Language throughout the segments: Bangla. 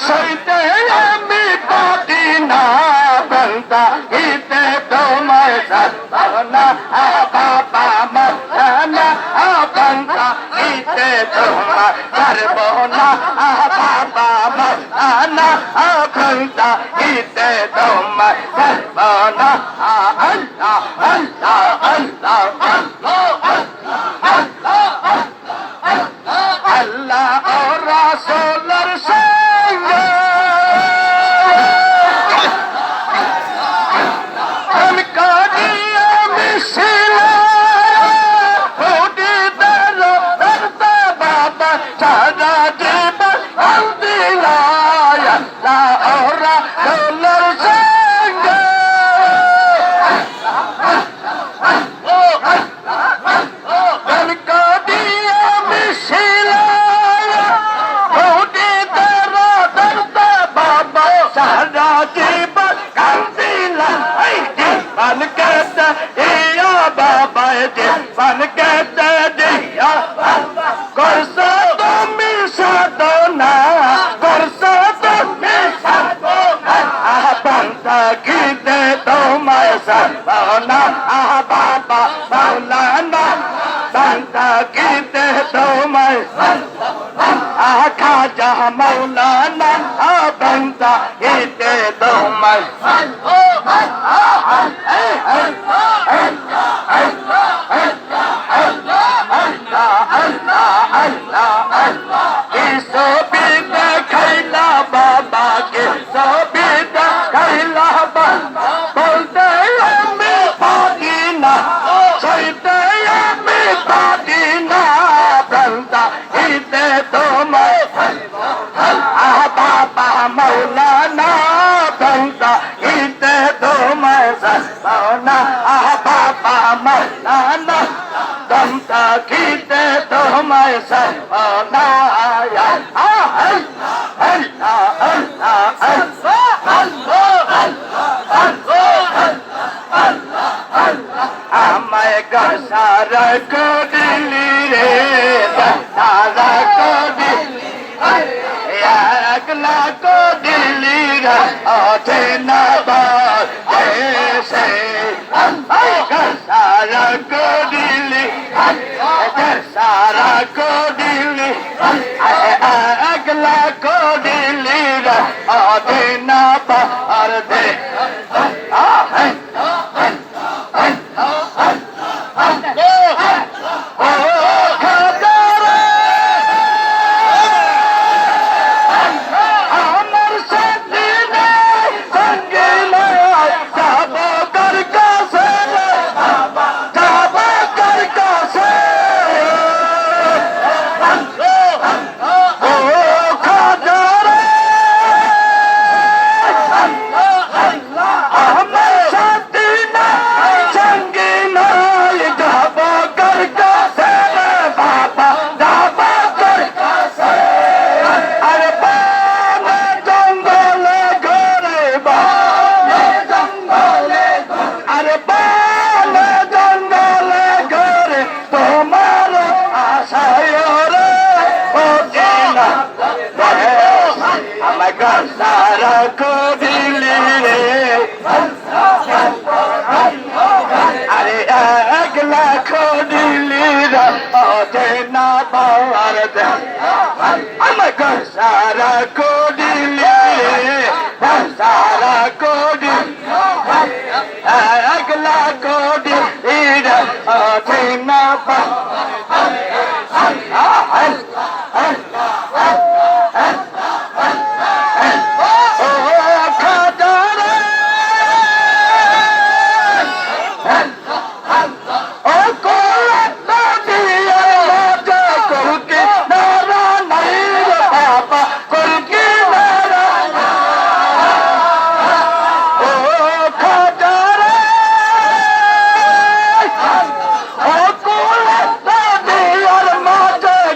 সইতে আমি পারি না বন্দা গীতে তোমায় সাধনা বাবা মানা বন্দা গীতে তোমায় সর্বনা বাবা মানা বন্দা গীতে তোমায় সর্বনা আল্লাহ আল্লাহ আল্লাহ আল্লাহ ও রাসূলের সঙ্গে আমি কাটিয়ে মিশিলে উঠিতের ধরতে বাবা সারা জীবন দিলাই আল্লাহ ও রাসূলের সঙ্গে আমি কাটিয়ে মিশিলে সারা জীবন কান্দিলা জীবন কেটে দিয়া বাবা জীবন কেটে দিয়া করছো তুমি সাধনা করছো তুমি সাধনা বন্দা গীতে তোমায় সাধনা বাবা মাওলানা বন্দা গীতে তোমায় খাজা মৌলানা বন্দা গীতে তোমায় সবিতে খাইলা বাবা কে সবিতে খাইলা বাবা বলতে আমি পারি না সইতে আমি পারি না বন্দা গীতে তোমায় বাবা মৌলানা বন্দা গীতে তোমায় সর্বনা বাবা মৌলানা বন্দা গীতে তোমায় সর্বনা আমায় গসার করিলি রে গসার করিলি একলা কো দিলি আছে না বাসে সারা কো দিলি সারা কো দিলি একলা কো দিলি আছে না পার দে সারা কো দিলি রে আরে একলা কো দিলি রে ওঠে না পাওয়ার দে আমাকে সারা কো দিলি রে সারা কো দিলি একলা কো দিলি রে ওঠে না পাওয়ার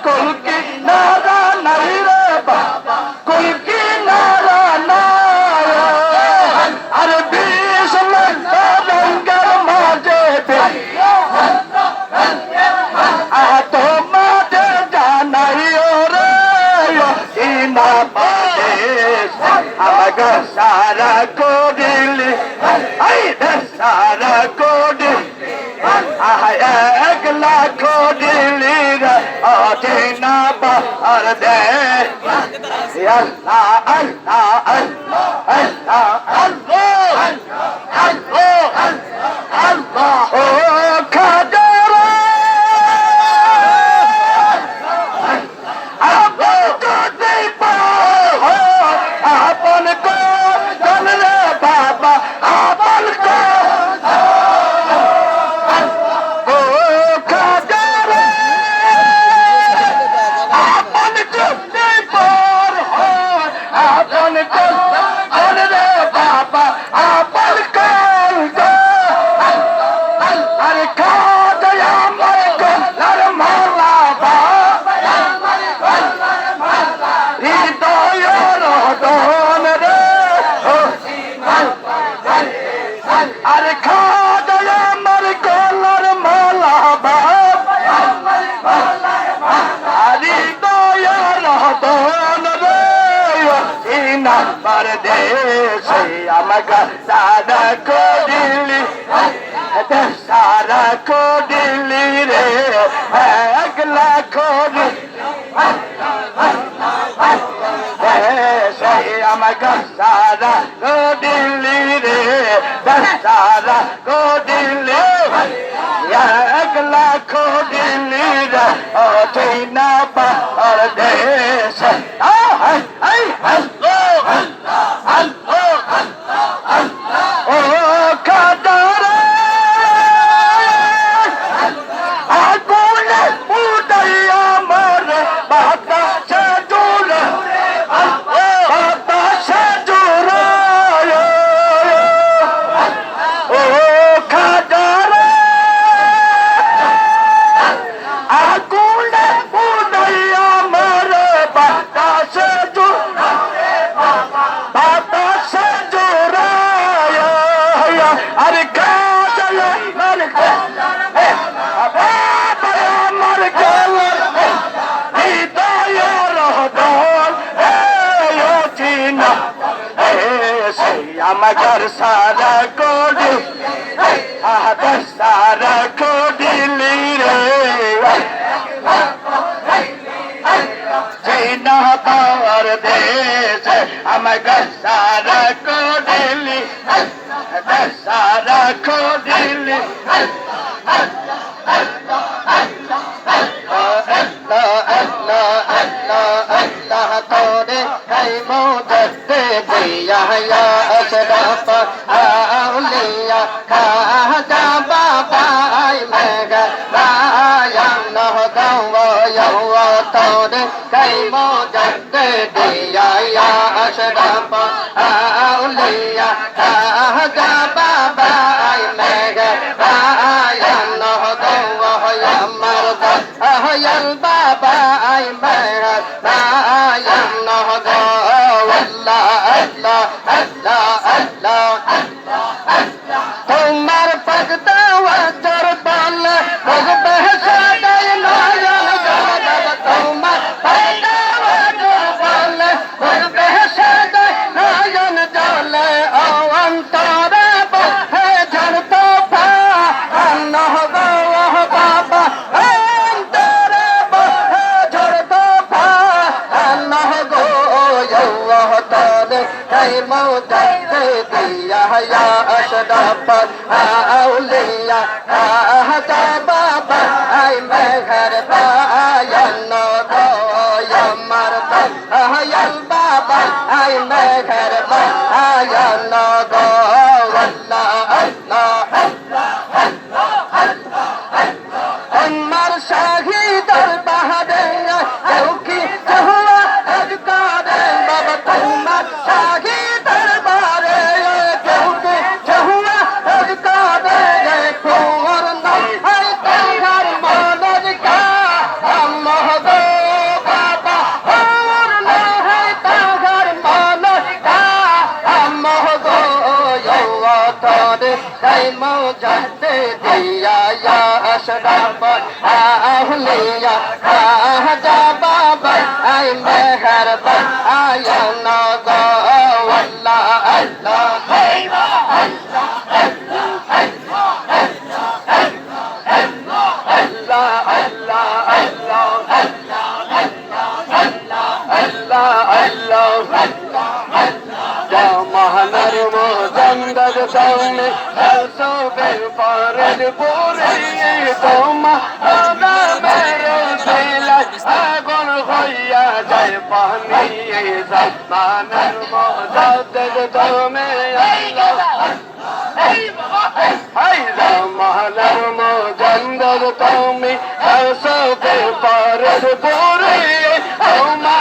কলকে আমাকে সারা করিলি সারা করিলি এক লাখ দিলি না পার দে আল্লাহ আল্লাহ আল্লাহ আল্লাহ আল্লাহ আল্লাহ ও খাজরা আপন কো চলরে বাবা আপন কো ও খাজরা আপন কো পর আপন কো চলরে বাবা আপন কো আরে খাজরা আমার কো লার মালা বাবা হৃদয়ের দন রে আরে খাদয় আমার গলার মালা হৃদয়ের দন রে নাম্বার দেশে আমাকে সারা করিলি সারা করিলি রে এক লাখ আমাকে সারা দিল্লি রে সারা দিল্লি এক লাখ দিল্লি রে না পার দেশ ও কাদারে আগুনে উদয় আমার বাতাসে জুড়ে বাতাসে জুড়ে ও কাদারে আগুনে উদয় আমার বাতাসে জুড়ে বাতাসে জুড়ে আরে কাদারে আমার গলার হৃদয়ের দল চিনা আমার সারা কোডি সারা কোডিলি রে চিনা পাওয়ার দেশ আমার সারা কোডিলি সারা কোডিলি أشرف أولياء خواجہ بابا مگر رایا نہدا ويوتر كي مجدد يا أشرف أولياء خواجہ بابا مگر رایا نہدا ويمرضى أهل بابا مگر رایا نہدا তোমার পগতা ওয়াজর বল ভগবে সাদাই নয়ন জল তোমার পগতা ওয়াজর বল ভগবে সাদাই নয়ন জল ও অন্তরে বহে ঝড়তো পা নহব বাবা অন্তরে বহে ঝড়তো পা নহব তরে কই মুজদ্দিদ ইয়া أشرف أولياء خواجہ بابا مہر بایا نو یا مرد یا بابا مہر بایا نو আমার শাহিদার বাহাদে কেউ কি চাহুয়া আজকারে বাবা তোমার শাহিদার বারে কেউ কি চাহুয়া আজকারে তোমার নাম হয় তাহার মনের কা আল্লাহ গো বাবা ওর নাম হয় তাহার মনের কা আল্লাহ গো তোরে তাই মুজদ্দিদ দিয়া ইয়া أشرف أولياء خواجہ بابا مہر بایا نو আল্লাহ আল্লাহ জামানার মোজাম্মদ তুমি রসবে পারের পরে তোমার মেরো দিলাই আগুন হইয়া যায় পানি জামানার মোজাম্মদ তুমি আল্লাহ হাই জামানার মোজাম্মদ তুমি রসবে পারের পরে তোমার